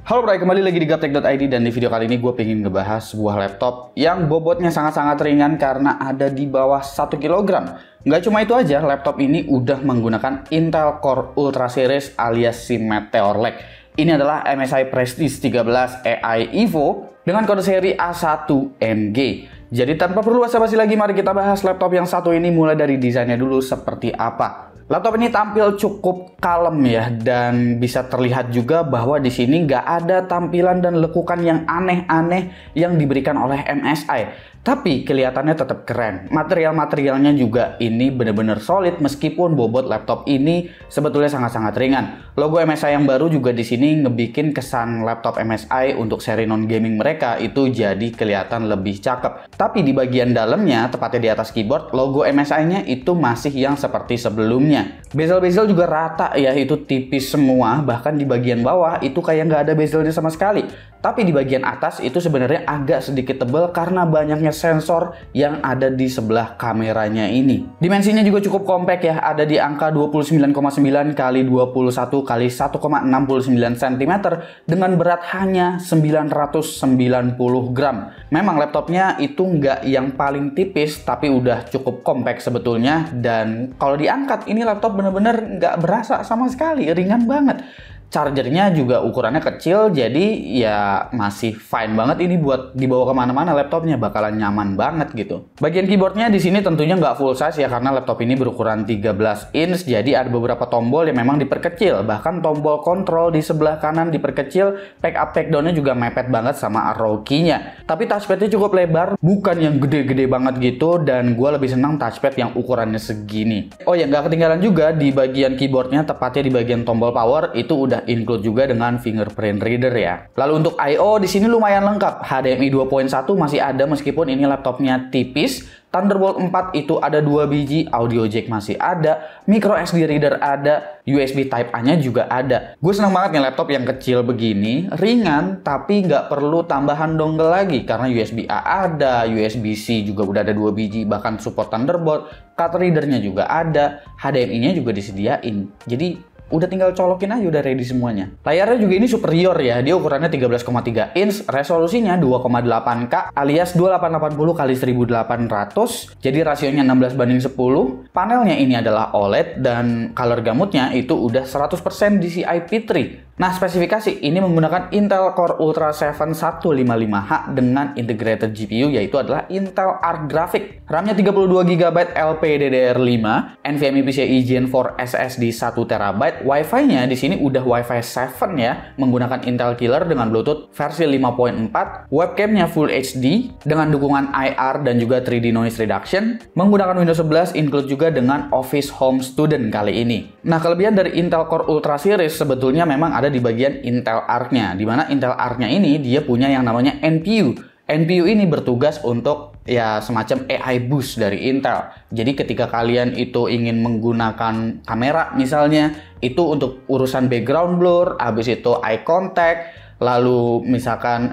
Halo bro, kembali lagi di Gaptek.id dan di video kali ini gue pengen ngebahas sebuah laptop yang bobotnya sangat-sangat ringan karena ada di bawah 1 kg. Nggak cuma itu aja, laptop ini udah menggunakan Intel Core Ultra Series alias si Meteor Lake. Ini adalah MSI Prestige 13 AI Evo dengan kode seri A1MG. Jadi tanpa perlu basa-basi lagi, mari kita bahas laptop yang satu ini mulai dari desainnya dulu seperti apa. Laptop ini tampil cukup kalem ya, dan bisa terlihat juga bahwa di sini nggak ada tampilan dan lekukan yang aneh-aneh yang diberikan oleh MSI. Tapi kelihatannya tetap keren. Material-materialnya juga ini bener-bener solid meskipun bobot laptop ini sebetulnya sangat-sangat ringan. Logo MSI yang baru juga di sini ngebikin kesan laptop MSI untuk seri non-gaming mereka itu jadi kelihatan lebih cakep. Tapi di bagian dalamnya, tepatnya di atas keyboard, logo MSI-nya itu masih yang seperti sebelumnya. Bezel-bezel juga rata ya, itu tipis semua. Bahkan di bagian bawah itu kayak nggak ada bezelnya sama sekali. Tapi di bagian atas itu sebenarnya agak sedikit tebal karena banyaknya sensor yang ada di sebelah kameranya ini. Dimensinya juga cukup kompak ya, ada di angka 29,9 x 21 x 1,69 cm dengan berat hanya 990 gram. Memang laptopnya itu nggak yang paling tipis, tapi udah cukup kompak sebetulnya. Dan kalau diangkat, ini laptop bener-bener nggak berasa sama sekali, ringan banget. Chargernya juga ukurannya kecil, jadi ya masih fine banget ini buat dibawa kemana-mana, laptopnya bakalan nyaman banget gitu. Bagian keyboardnya di sini tentunya nggak full size ya, karena laptop ini berukuran 13 inch, jadi ada beberapa tombol yang memang diperkecil. Bahkan tombol kontrol di sebelah kanan diperkecil, pack up pack down-nya juga mepet banget sama arrow key-nya. Tapi touchpad-nya cukup lebar, bukan yang gede-gede banget gitu, dan gue lebih senang touchpad yang ukurannya segini. Oh ya, nggak ketinggalan juga di bagian keyboardnya, tepatnya di bagian tombol power, itu udah include juga dengan fingerprint reader ya. Lalu untuk I/O di sini lumayan lengkap. HDMI 2.1 masih ada meskipun ini laptopnya tipis. Thunderbolt 4 itu ada 2 biji, audio jack masih ada, micro SD reader ada, USB Type A-nya juga ada. Gue seneng banget nih laptop yang kecil begini, ringan, tapi nggak perlu tambahan dongle lagi karena USB A ada, USB-C juga udah ada 2 biji, bahkan support Thunderbolt, card readernya juga ada, HDMI-nya juga disediain. Jadi udah tinggal colokin aja, udah ready semuanya. Layarnya juga ini superior ya, dia ukurannya 13,3 inch, resolusinya 2,8K alias 2880 x 1800, jadi rasionya 16:10. Panelnya ini adalah OLED dan color gamutnya itu udah 100% DCI P3. Nah, spesifikasi ini menggunakan Intel Core Ultra 7 155H dengan integrated GPU, yaitu adalah Intel Arc Graphics. RAM-nya 32GB LPDDR5, NVMe PCIe Gen 4 SSD 1TB, Wi-Fi-nya di sini udah Wi-Fi 7 ya, menggunakan Intel Killer dengan Bluetooth versi 5.4, webcamnya Full HD dengan dukungan IR dan juga 3D noise reduction, menggunakan Windows 11, include juga dengan Office Home Student kali ini. Nah, kelebihan dari Intel Core Ultra Series sebetulnya memang ada di bagian Intel Arc-nya, di mana Intel Arc-nya ini dia punya yang namanya NPU. NPU ini bertugas untuk ya semacam AI boost dari Intel. Jadi ketika kalian itu ingin menggunakan kamera misalnya, itu untuk urusan background blur, habis itu eye contact, lalu misalkan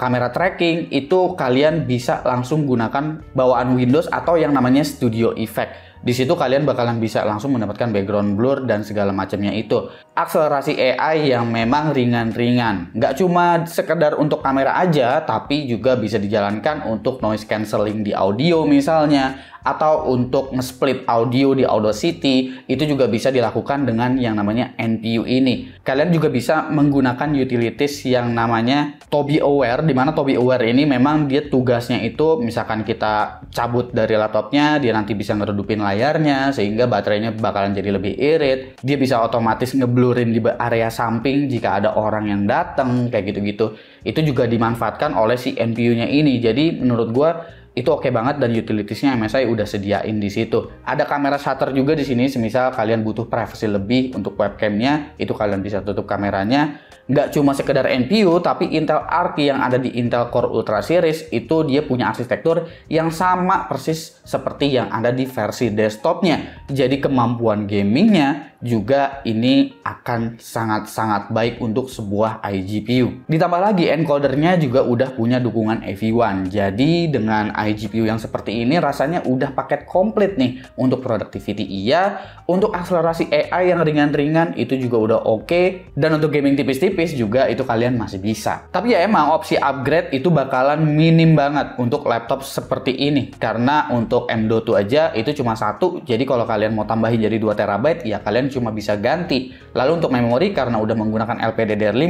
kamera tracking, itu kalian bisa langsung gunakan bawaan Windows atau yang namanya Studio Effect. Di situ kalian bakalan bisa langsung mendapatkan background blur dan segala macamnya itu. Akselerasi AI yang memang ringan-ringan. Nggak cuma sekedar untuk kamera aja, tapi juga bisa dijalankan untuk noise cancelling di audio misalnya, atau untuk nge-split audio di Audacity, itu juga bisa dilakukan dengan yang namanya NPU ini. Kalian juga bisa menggunakan utilities yang namanya Tobii Aware, di mana Tobii Aware ini memang dia tugasnya itu misalkan kita cabut dari laptopnya, dia nanti bisa ngeredupin layarnya sehingga baterainya bakalan jadi lebih irit. Dia bisa otomatis ngeblurin di area samping jika ada orang yang datang kayak gitu-gitu. Itu juga dimanfaatkan oleh si NPU-nya ini. Jadi menurut gua itu oke banget dan utilitiesnya MSI udah sediain di situ. Ada kamera shutter juga di sini, semisal kalian butuh privacy lebih untuk webcamnya, itu kalian bisa tutup kameranya. Nggak cuma sekedar NPU, tapi Intel Arc yang ada di Intel Core Ultra Series itu dia punya arsitektur yang sama persis seperti yang ada di versi desktopnya. Jadi kemampuan gamingnya juga ini akan sangat-sangat baik untuk sebuah iGPU. Ditambah lagi encodernya juga udah punya dukungan AV1. Jadi dengan iGPU yang seperti ini rasanya udah paket komplit nih. Untuk productivity iya, untuk akselerasi AI yang ringan-ringan itu juga udah oke, dan untuk gaming tipis-tipis juga itu kalian masih bisa. Tapi ya emang opsi upgrade itu bakalan minim banget untuk laptop seperti ini, karena untuk M.2 aja itu cuma satu. Jadi kalau kalian mau tambahin jadi 2 TB ya kalian cuma bisa ganti. Lalu untuk memori karena udah menggunakan LPDDR5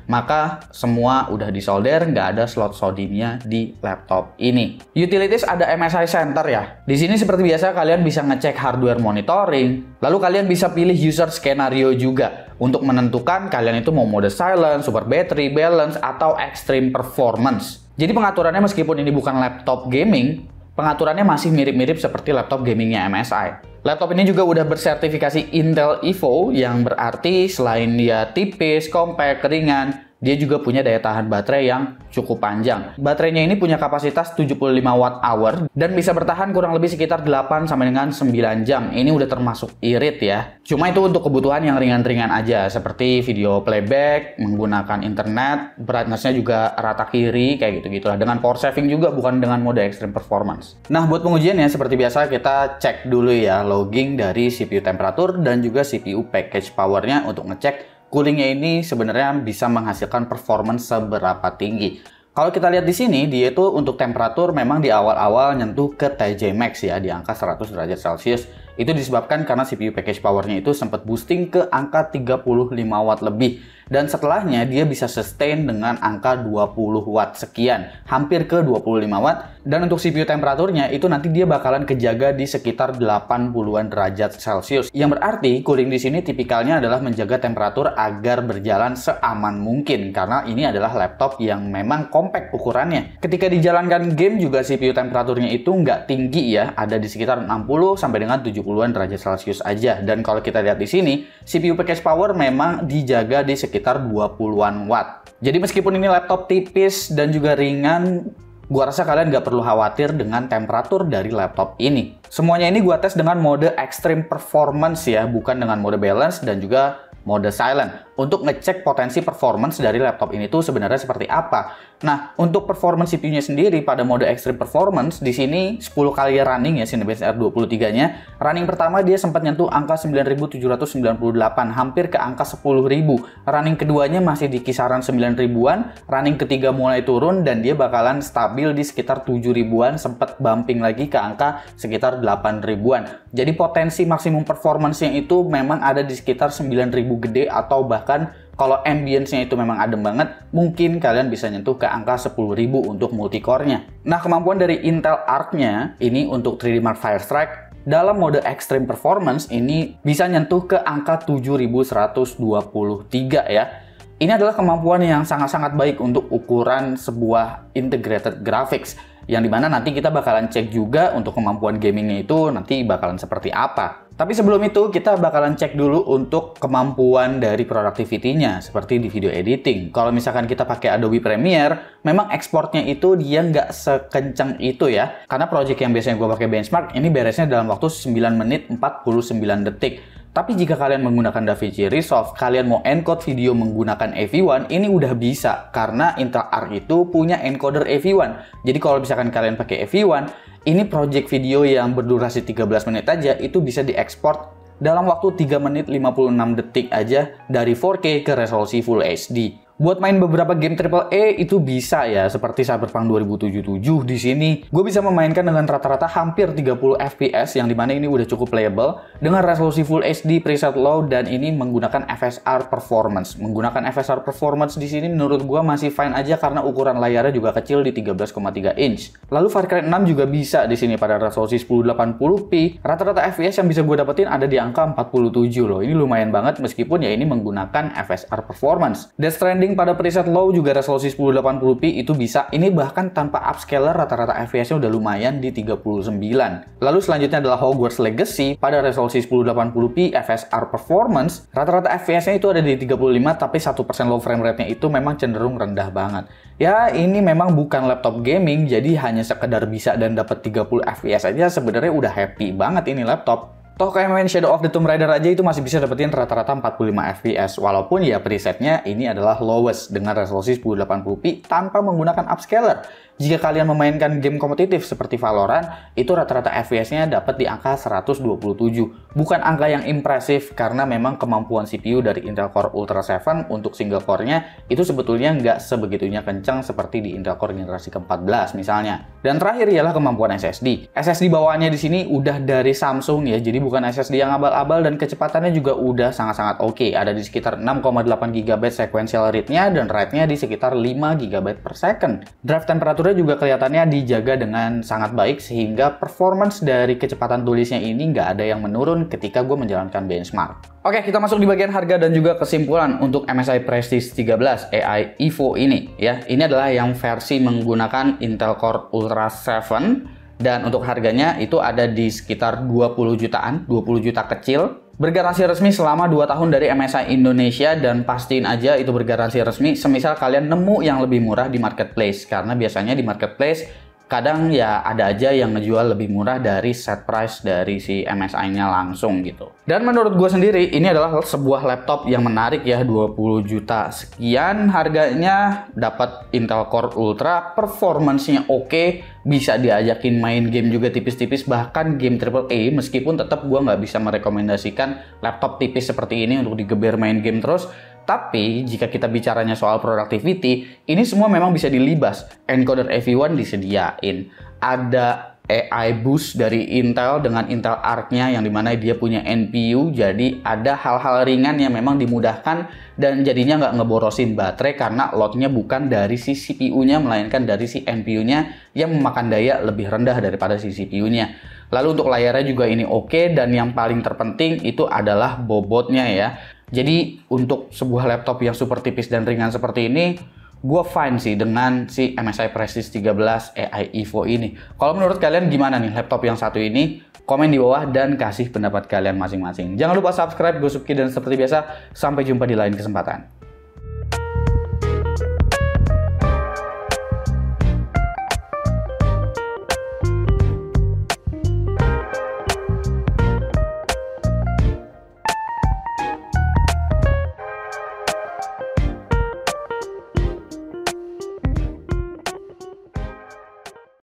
maka semua udah disolder, nggak ada slot SODIMM-nya di laptop ini. Utilities ada MSI Center ya. Di sini seperti biasa kalian bisa ngecek hardware monitoring, lalu kalian bisa pilih user skenario juga untuk menentukan kalian itu mau mode silent, super battery, balance, atau extreme performance. Jadi pengaturannya meskipun ini bukan laptop gaming, pengaturannya masih mirip-mirip seperti laptop gamingnya MSI. Laptop ini juga udah bersertifikasi Intel Evo, yang berarti selain dia tipis, compact, ringan, dia juga punya daya tahan baterai yang cukup panjang. Baterainya ini punya kapasitas 75 Wh dan bisa bertahan kurang lebih sekitar 8 sampai dengan 9 jam. Ini udah termasuk irit ya. Cuma itu untuk kebutuhan yang ringan-ringan aja, seperti video playback, menggunakan internet, brightness-nya juga rata kiri, kayak gitu-gitu lah. Dengan power saving juga, bukan dengan mode extreme performance. Nah, buat pengujiannya seperti biasa kita cek dulu ya logging dari CPU temperatur dan juga CPU package power-nya untuk ngecek coolingnya ini sebenarnya bisa menghasilkan performance seberapa tinggi. Kalau kita lihat di sini, dia itu untuk temperatur memang di awal-awal nyentuh ke TJ Max ya, di angka 100 derajat Celcius. Itu disebabkan karena CPU package powernya itu sempat boosting ke angka 35 watt lebih. Dan setelahnya dia bisa sustain dengan angka 20 watt sekian, hampir ke 25 watt. Dan untuk CPU temperaturnya itu nanti dia bakalan kejaga di sekitar 80-an derajat Celcius. Yang berarti cooling di sini tipikalnya adalah menjaga temperatur agar berjalan seaman mungkin, karena ini adalah laptop yang memang compact ukurannya. Ketika dijalankan game juga CPU temperaturnya itu nggak tinggi ya, ada di sekitar 60 sampai dengan 70-an derajat Celcius aja. Dan kalau kita lihat di sini, CPU package power memang dijaga di sekitar 20-an watt. Jadi meskipun ini laptop tipis dan juga ringan, gua rasa kalian nggak perlu khawatir dengan temperatur dari laptop ini. Semuanya ini gua tes dengan mode extreme performance ya, bukan dengan mode balance dan juga mode silent, untuk ngecek potensi performance dari laptop ini tuh sebenarnya seperti apa. Nah, untuk performance CPU-nya sendiri pada mode extreme performance di sini 10 kali running ya, Cinebench R23-nya. Running pertama dia sempat nyentuh angka 9.798, hampir ke angka 10.000. Running keduanya masih di kisaran 9.000-an, running ketiga mulai turun dan dia bakalan stabil di sekitar 7.000-an, sempat bumping lagi ke angka sekitar 8.000-an. Jadi potensi maksimum performance-nya itu memang ada di sekitar 9.000 gede, atau bahkan kalau ambience-nya itu memang adem banget, mungkin kalian bisa nyentuh ke angka 10.000 untuk multicore-nya. Nah, kemampuan dari Intel Arc-nya ini untuk 3D Mark Firestrike dalam mode extreme performance ini bisa nyentuh ke angka 7123 ya. Ini adalah kemampuan yang sangat-sangat baik untuk ukuran sebuah integrated graphics, yang dimana nanti kita bakalan cek juga untuk kemampuan gamingnya itu nanti bakalan seperti apa. Tapi sebelum itu kita bakalan cek dulu untuk kemampuan dari productivity-nya, seperti di video editing. Kalau misalkan kita pakai Adobe Premiere, memang ekspornya itu dia nggak sekencang itu ya. Karena project yang biasanya gue pakai benchmark, ini beresnya dalam waktu 9 menit 49 detik. Tapi jika kalian menggunakan DaVinci Resolve, kalian mau encode video menggunakan AV1, ini udah bisa. Karena Intel Arc itu punya encoder AV1. Jadi kalau misalkan kalian pakai AV1, ini project video yang berdurasi 13 menit aja, itu bisa diekspor dalam waktu 3 menit 56 detik aja dari 4K ke resolusi Full HD. Buat main beberapa game AAA itu bisa ya, seperti Cyberpunk 2077 di sini. Gue bisa memainkan dengan rata-rata hampir 30 FPS, yang dimana ini udah cukup playable, dengan resolusi Full HD preset low, dan ini menggunakan FSR Performance. Menggunakan FSR Performance di sini menurut gue masih fine aja, karena ukuran layarnya juga kecil di 13,3 inch. Lalu Far Cry 6 juga bisa di sini pada resolusi 1080p. Rata-rata FPS yang bisa gue dapetin ada di angka 47 loh. Ini lumayan banget meskipun ya ini menggunakan FSR Performance. Death Stranding pada preset low juga resolusi 1080p itu bisa. Ini bahkan tanpa upscaler rata-rata FPS-nya udah lumayan di 39. Lalu selanjutnya adalah Hogwarts Legacy pada resolusi 1080p FSR Performance. Rata-rata FPS-nya itu ada di 35, tapi 1% low frame rate-nya itu memang cenderung rendah banget. Ya, ini memang bukan laptop gaming, jadi hanya sekedar bisa dan dapat 30 FPS aja sebenarnya udah happy banget ini laptop. Toh kayak main Shadow of the Tomb Raider aja itu masih bisa dapetin rata-rata 45 fps, walaupun ya presetnya ini adalah lowest dengan resolusi 1080p tanpa menggunakan upscaler. Jika kalian memainkan game kompetitif seperti Valorant, itu rata-rata FPS-nya dapat di angka 127. Bukan angka yang impresif karena memang kemampuan CPU dari Intel Core Ultra 7 untuk single core-nya itu sebetulnya nggak sebegitunya kencang seperti di Intel Core generasi ke-14 misalnya. Dan terakhir ialah kemampuan SSD. SSD bawaannya di sini udah dari Samsung ya, jadi bukan SSD yang abal-abal dan kecepatannya juga udah sangat-sangat oke. Ada di sekitar 6,8 GB sequential read-nya dan write-nya di sekitar 5 GB per second. Drive temperaturnya juga kelihatannya dijaga dengan sangat baik sehingga performance dari kecepatan tulisnya ini nggak ada yang menurun ketika gue menjalankan benchmark. Oke, kita masuk di bagian harga dan juga kesimpulan untuk MSI Prestige 13 AI Evo ini ya. Ini adalah yang versi menggunakan Intel Core Ultra 7 dan untuk harganya itu ada di sekitar 20 jutaan, 20 juta kecil. Bergaransi resmi selama 2 tahun dari MSI Indonesia dan pastiin aja itu bergaransi resmi semisal kalian nemu yang lebih murah di marketplace, karena biasanya di marketplace kadang ya ada aja yang ngejual lebih murah dari set price dari si MSI-nya langsung gitu. Dan menurut gue sendiri ini adalah sebuah laptop yang menarik ya, 20 juta sekian harganya, dapat Intel Core Ultra, performance-nya oke, bisa diajakin main game juga tipis-tipis, bahkan game AAA, meskipun tetap gue nggak bisa merekomendasikan laptop tipis seperti ini untuk digeber main game terus. Tapi jika kita bicaranya soal productivity, ini semua memang bisa dilibas. Encoder AV1 disediain, ada AI Boost dari Intel dengan Intel Arc-nya yang dimana dia punya NPU, jadi ada hal-hal ringan yang memang dimudahkan dan jadinya nggak ngeborosin baterai karena loadnya bukan dari si CPU-nya melainkan dari si NPU-nya yang memakan daya lebih rendah daripada si CPU-nya. Lalu untuk layarnya juga ini oke, dan yang paling terpenting itu adalah bobotnya ya. Jadi untuk sebuah laptop yang super tipis dan ringan seperti ini, gue fine sih dengan si MSI Prestige 13 AI Evo ini. Kalau menurut kalian gimana nih laptop yang satu ini? Komen di bawah dan kasih pendapat kalian masing-masing. Jangan lupa subscribe, gue Subki, dan seperti biasa, sampai jumpa di lain kesempatan.